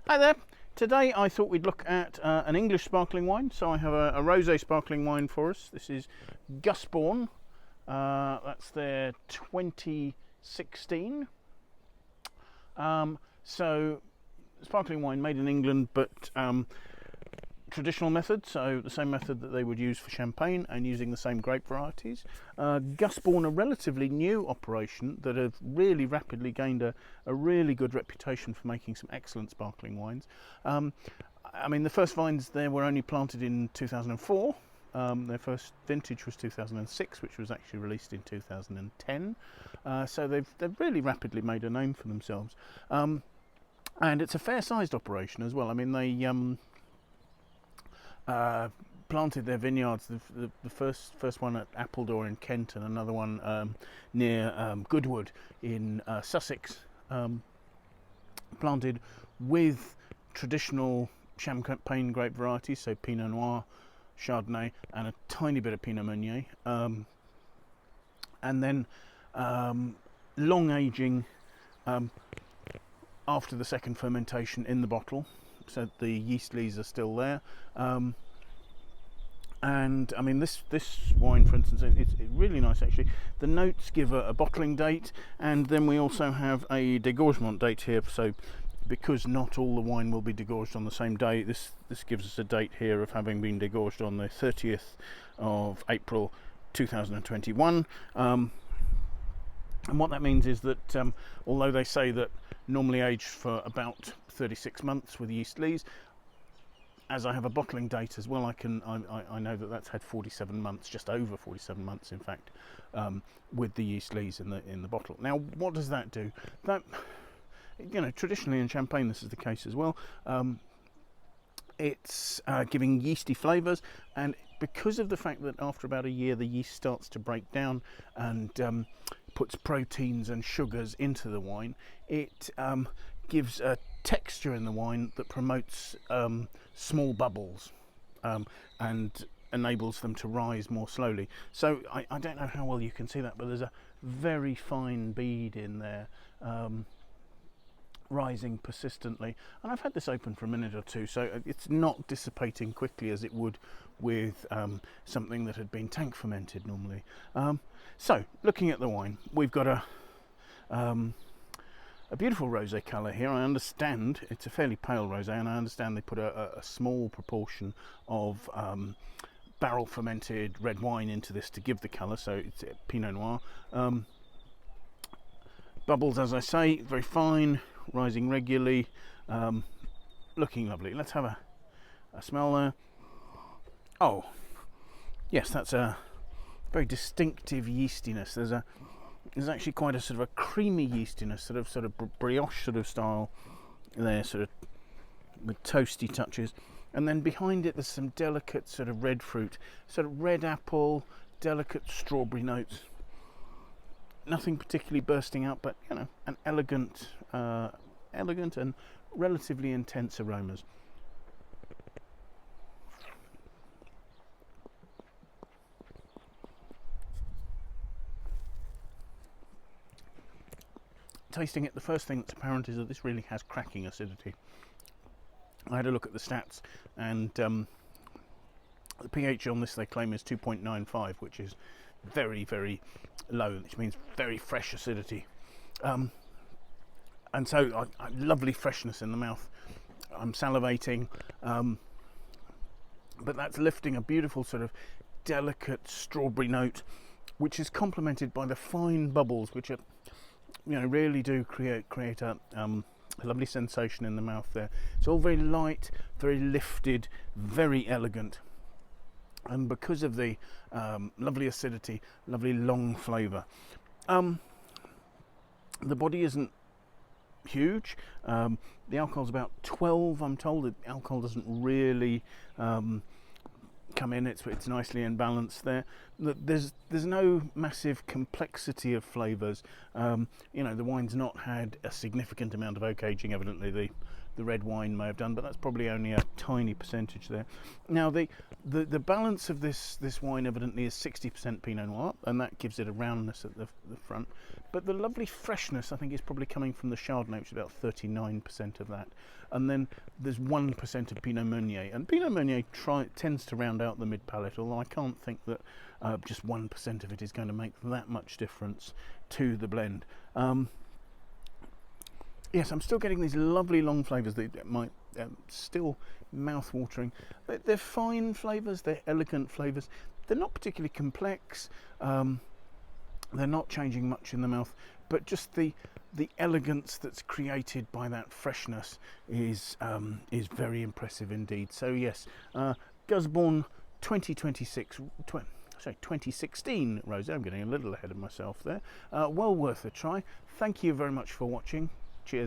Hi there. Today I thought we'd look at an English sparkling wine. So I have a rosé sparkling wine for us. This is Gusbourne. That's their 2016. So sparkling wine made in England, but traditional method, so the same method that they would use for champagne and using the same grape varieties. Gusbourne, a relatively new operation that have really rapidly gained a really good reputation for making some excellent sparkling wines. I mean, the first vines there were only planted in 2004. Their first vintage was 2006, which was actually released in 2010. So they've really rapidly made a name for themselves. And it's a fair-sized operation as well. I mean, they planted their vineyards, the first one at Appledore in Kent and another one near Goodwood in Sussex, planted with traditional champagne grape varieties, so Pinot Noir, Chardonnay and a tiny bit of Pinot Meunier, and then long aging after the second fermentation in the bottle, so the yeast lees are still there. And I mean, this wine, for instance, it's really nice actually. The notes give a bottling date, and then we also have a degorgement date here. So because not all the wine will be degorged on the same day, this gives us a date here of having been degorged on the 30th of April 2021. And what that means is that although they say that normally aged for about 36 months with yeast lees, as I have a bottling date as well, I know that that's had 47 months, just over 47 months in fact, with the yeast lees in the bottle. Now, what does that do? That, you know, traditionally in champagne this is the case as well. It's giving yeasty flavours, and because of the fact that after about a year the yeast starts to break down and puts proteins and sugars into the wine, it gives a texture in the wine that promotes small bubbles and enables them to rise more slowly. So I don't know how well you can see that, but there's a very fine bead in there, rising persistently, and I've had this open for a minute or two, so it's not dissipating quickly as it would with something that had been tank fermented normally. So looking at the wine, we've got a beautiful rosé colour here. I understand it's a fairly pale rosé, and I understand they put a small proportion of barrel fermented red wine into this to give the colour, so it's Pinot Noir. Bubbles, as I say, very fine, rising regularly, looking lovely. Let's have a smell there. Oh yes, that's a very distinctive yeastiness. There's actually quite a sort of a creamy yeastiness, sort of brioche sort of style there, sort of with toasty touches. And then behind it there's some delicate sort of red fruit, sort of red apple, delicate strawberry notes. Nothing particularly bursting out, but you know, an elegant and relatively intense aromas. Tasting it, the first thing that's apparent is that this really has cracking acidity. I had a look at the stats, and the pH on this they claim is 2.95, which is very, very low, which means very fresh acidity. And so lovely freshness in the mouth. I'm salivating, but that's lifting a beautiful sort of delicate strawberry note, which is complemented by the fine bubbles, which are, you know, really do create a lovely sensation in the mouth there. It's all very light, very lifted, very elegant, and because of the lovely acidity, lovely long flavour. The body isn't huge. The alcohol's about 12, I'm told. The alcohol doesn't really come in. It's nicely in balance there. There's no massive complexity of flavours. You know, the wine's not had a significant amount of oak aging. Evidently the red wine may have done, but that's probably only a tiny percentage there. Now the balance of this wine evidently is 60% Pinot Noir, and that gives it a roundness at the front, but the lovely freshness I think is probably coming from the Chardonnay, which is about 39% of that, and then there's 1% of Pinot Meunier, and Pinot Meunier tends to round out the mid palate, although I can't think that just 1% of it is going to make that much difference to the blend. Yes, I'm still getting these lovely long flavours that might still mouth-watering. They're fine flavours, they're elegant flavours. They're not particularly complex. They're not changing much in the mouth, but just the elegance that's created by that freshness is very impressive indeed. So yes, Gusbourne 2016 rosé. I'm getting a little ahead of myself there. Well worth a try. Thank you very much for watching. Cheers.